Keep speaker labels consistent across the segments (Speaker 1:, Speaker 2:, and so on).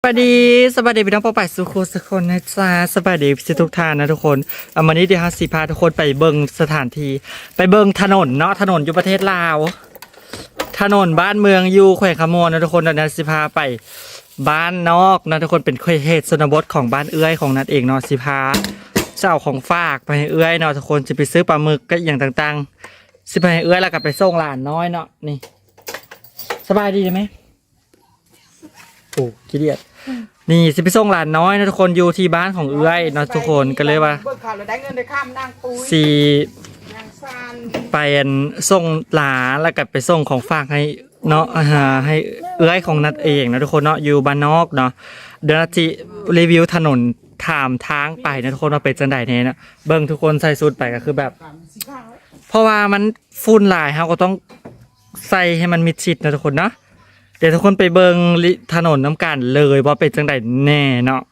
Speaker 1: สวัสดีสวัสดีพี่น้องปอป่ายสุขุสุคนนะจ๊ะสวัสดีทุกท่านนะทุกคนวันนี้เดี๋ยวสิพาทุกคนไปเบิ่งสถานที่ไปเบิ่งถนนเนาะถนนอยู่ประเทศลาวถนนบ้านเมืองอยู่แขวงขมวนนะทุกคนนะสิพาไปบ้านนอกนะทุกคนเป็นเขตชนบทของบ้านเอื้อยของนัดเองเนาะสิพาเจ้าของฝากไปให้เอื้อยเนาะทุกคนจะไปซื้อปลาหมึกก็อย่างต่างๆสิไปให้เอื้อยแล้วก็ไปส่งหลานน้อยเนาะนี่สบายดีไหมโอ้ขี้เดียดนี่สิไปส่งหลานน้อยนะทุกคนอยู่ที่บ้านของเอื้อยเนาะทุกคนก็เลยว่าสีไปส่งหลานแล้วก็ไปส่งของฝากให้เนาะให้เอื้อยของนัดเองนะทุกคนเนาะอยู่บ้านนอกเนาะเดี๋ยวนัดจิรีวิวถนนถามทางไปนะทุกคนว่าเป็นจังไดเนี่ยนะเบิ่งทุกคนใส่สูทไปก็คือแบบเพราะว่ามันฝุ่นหลายเราก็ต้องใส่ให้มันมิดชิดนะทุกคนเนาะเดี๋ยวทุกคนไปเบิ่งถนนน้ำกันเลยว่าเป็นจังไดแน่เนาะ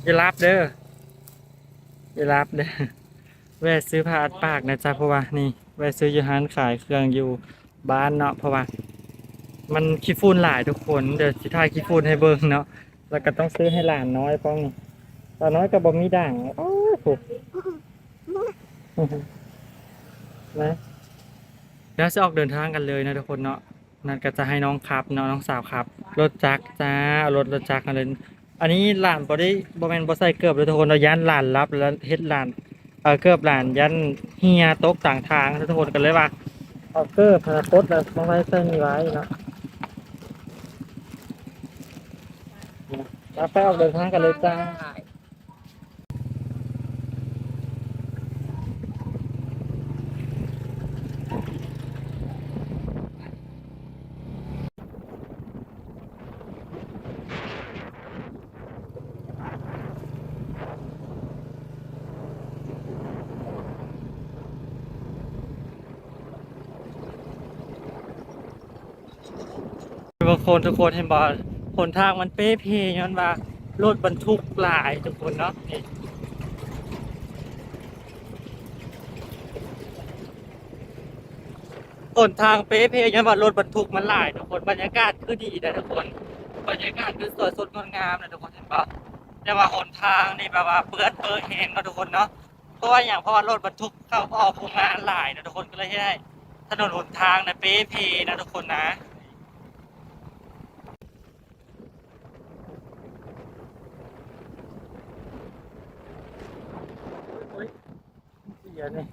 Speaker 1: อย่ารับเด้ออย่ารับเด้อแวะซื้อผ้าอัดปากนะจ๊ะเพราะว่านี่แวะซื้ออยู่ร้านขายเครื่องอยู่บ้านเนาะเพราะว่ามันขี้ฝุ่นหลายทุกคนเดี๋ยวสิถ่ายขี้ฝุ่นให้เบิ่งเนาะแล้วก็ต้องซื้อให้หลานน้อยป้องหลานน้อยก็บ่มีด่างโอ้โหนะเดี๋ยวจะออกเดินทางกันเลยนะทุกคนเนาะนั่นก็จะให้น้องครับเนาะน้องสาวครับรถจักรจ้ารถจักรกันเลยอันนี้หลานบ่ได้บ่แม่นบ่ใส่เกือบเลยทุกคนเรายันหลานรับแล้วเฮ็ดหลานเกือบหลานยันเฮียตกต่างทางทุกคนกันเลยว่าเอาเกือบพาโพดแล้วมาไว้ใส่นี่ไว้เนาะแล้วไปออกเดินทางกันเลยจ้าบางคนทุกคนเห็นบ่หนทางมันเป๊ะเพย้อนว่ารถบรรทุกหลายทุกคนเนาะนี่หนทางเป๊ะเพย้อนว่ารถบรรทุกมันหลายทุกคนบรรยากาศคือดีนะทุกคนบรรยากาศคือสวยสดงดงามนะทุกคนเห็นบ่แต่ว่าหนทางนี่แบบว่าเปื้อนเปื้อนแห้งนะทุกคนเนาะเพราะว่าอย่างเพราะว่ารถบรรทุกเข้าออกโรงงานหลายนะทุกคนก็เลยให้ได้ถนนหนทางนะเป๊ะเพนะทุกคนนะโอ้ยเสียนี่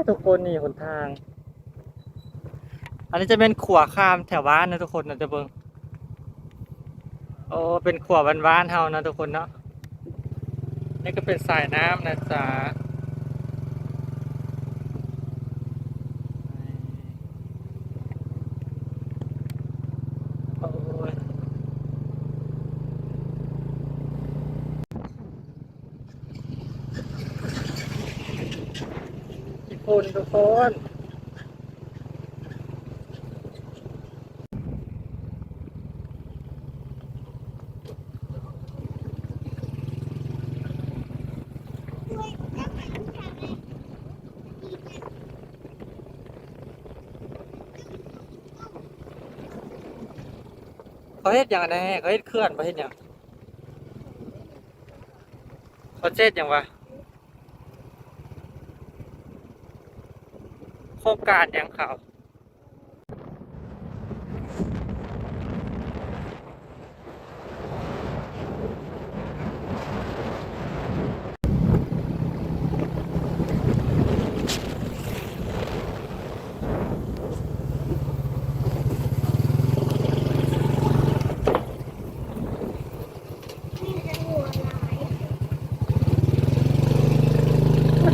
Speaker 1: ทุกคนนี่หนทาง อันนี้จะเป็นขัวข้ามแถวบ้านนะทุกคนนะจะเบิ่งโอ้เป็นขัวบ้านๆเฮานะทุกคนเนาะนี่ก็เป็นสายน้ำนะจ๊ะโอ้ยญี่ปุ่นทุกคนเขาเฮ็ดอย่างไรเขาเฮ็ดเคลื่อนไปเฮ็ดอย่างเขาเจ็ดอย่างวะโครงการอย่างเขา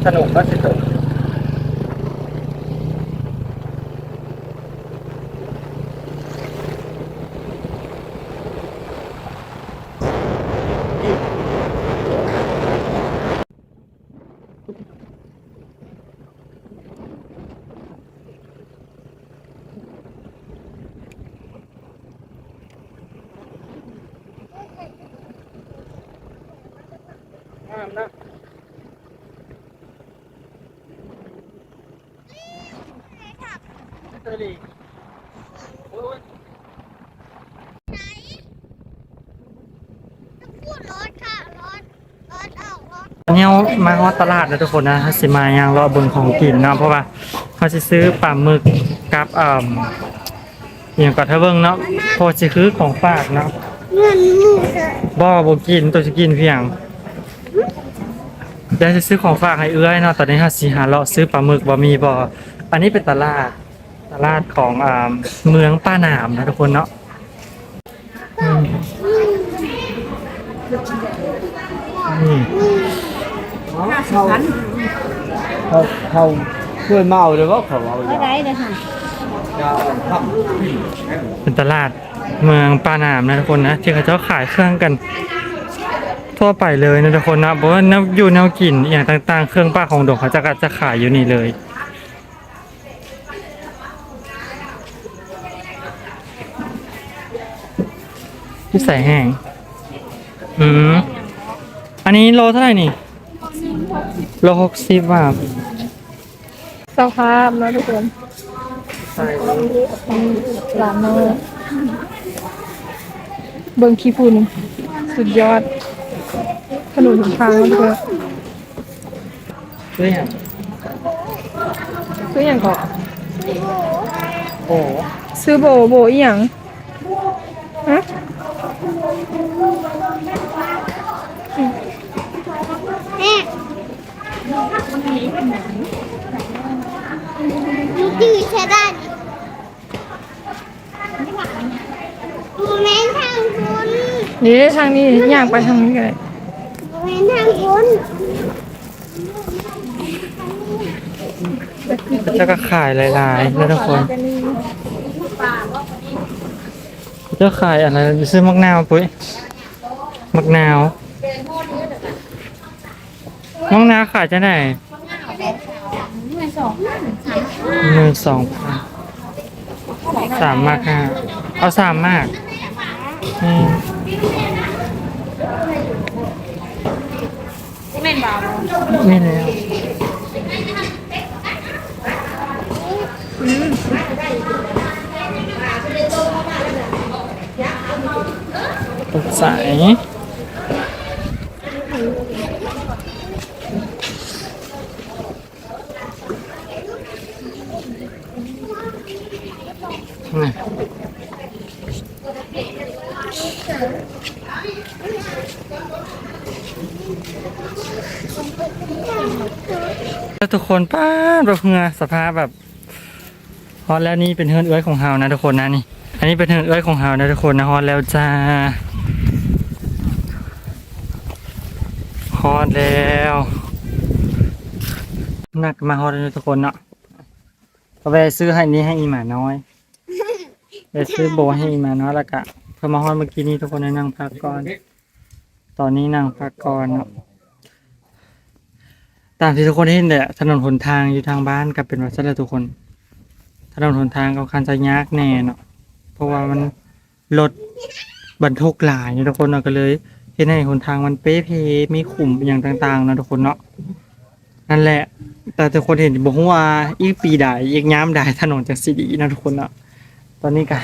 Speaker 1: สนุกก็สนุกงามนะเจอดีโอ้ย
Speaker 2: พูดรถค่ะรถออกรถ
Speaker 1: เนี่ยมาฮอดตลาดนะทุกคนนะสิมาย่างรอเบิ่งของกินเนาะเพราะว่าเขาสิซื้อปลาหมึกกับอย่างก็ถ้าเบิ่งเนาะพอสิคือของฝากเนาะ
Speaker 2: เงินมือเถอะ
Speaker 1: บ่กินตัวสิกินเพียงเดี๋ยวจะซื้อของฝากให้เอื้อยเนาะตอนนี้เฮาสิหาเลาะซื้อปลาหมึกบ่มีบ่อันนี้เป็นตลาดของเมืองป้าหนามนะทุกคนเนาะอืมนี่
Speaker 3: เขาเคยเมาเลยว่าเขาเอา
Speaker 2: ไม่ได้เลยค่ะ
Speaker 1: เป็นตลาดเมืองปาหนามนะทุกคนนะที่เขาจะขายเครื่องกันทั่วไปเลยนะทุกคนนะเพราะว่าอยู่แนวกินอย่างต่างๆ เครื่องป้าของดงเขาจะขายอยู่นี่เลยที่ใส่แห้งอันนี้โลเท่าไหร่นี่โล60 บาท
Speaker 4: สภาพนะทุกคน
Speaker 1: ใส่
Speaker 4: ร้านเนอร์เบิงขี้ฝุ่นสุดยอดถนนหนทางนะทุกคน
Speaker 1: ด้วยอ่ะ
Speaker 4: ซื้ออย่างก่อน
Speaker 1: โอ้
Speaker 4: ซื้อโบอีหยังฮะ
Speaker 2: แม่ดูจืดใช่ได้ดูแม่นทางคุณ
Speaker 4: นี่ทางนี้ย่างไปทางนี้กันเลย
Speaker 2: ดูแม่นทางคุณ
Speaker 1: จะก็ขายหลายๆนะทุกคนจะขายอะไรซื้อมะนาวปุ้ยมะนาวขายจะไหน12,000 3 มากห้าเอา3 มากนี่แล้วตกใสนี่ แล้วทุกคนป้าแบบเหงือสภาพแบบฮอตแล้วนี่เป็นเฮือนเอื้อยของเฮานะทุกคนนะนี่อันนี้เป็นเฮือนเอื้อยของเฮานะทุกคนนะฮอตแล้วจ้าฮอตแล้วนักมาฮอตเลยทุกคนเนาะก็ไปซื้อให้นี้ให้อีหมาน้อยไปซื้อโบให้อีหมาน้อยแล้วก็เพิ่มมาฮอตเมื่อกี้นี้ทุกคนได้นั่งพักก่อนตอนนี้นั่งพักก่อนเนาะตามที่ทุกคนเห็นเนี่ยถนนหนทางอยู่ทางบ้านก็เป็นว่าซะแล้วทุกคนถนนหนทางก็คันจะยากแน่เนาะเพราะว่ามันรถบรรทุกหลายเนี่ยทุกคนเนาะก็เลยเห็นให้หนทางมันเป๊ะเพมีขุมอย่างต่างๆเนาะทุกคนเนาะนั่นแหละ แต่ทุกคนเห็นบอกว่าอีกปีใดอีกย้ำใดถนนจังสิดีนะทุกคนเนาะตอนนี้ก็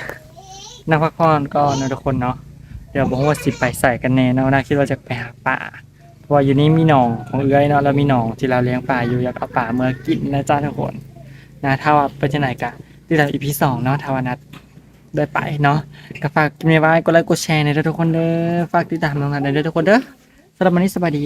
Speaker 1: นักพักผ่อนก็นะทุกคนเนาะเดี๋ยวบอกว่าสิไปใส่กันแน่เนาะน่าคิดว่าจะไปหาป่าเพราะว่าอยู่นี่มีหนองของเอื้อยเนาะแล้วมีหนองที่เราเลี้ยงปลาอยู่อยากเอาปลาเมื่อกินนะจ้าทุกคนนะถ้าว่าไปที่ไหนกันที่ทำอีพี2เนาะทาวานัทได้ไปเนาะก็ฝากกินไว้กดไลค์กดแชร์ในอยเด้อทุกคนเด้อฝากติดตามน้องนัทในอยเด้อทุกคนเด้อสำหรับวันนี้สวัสดี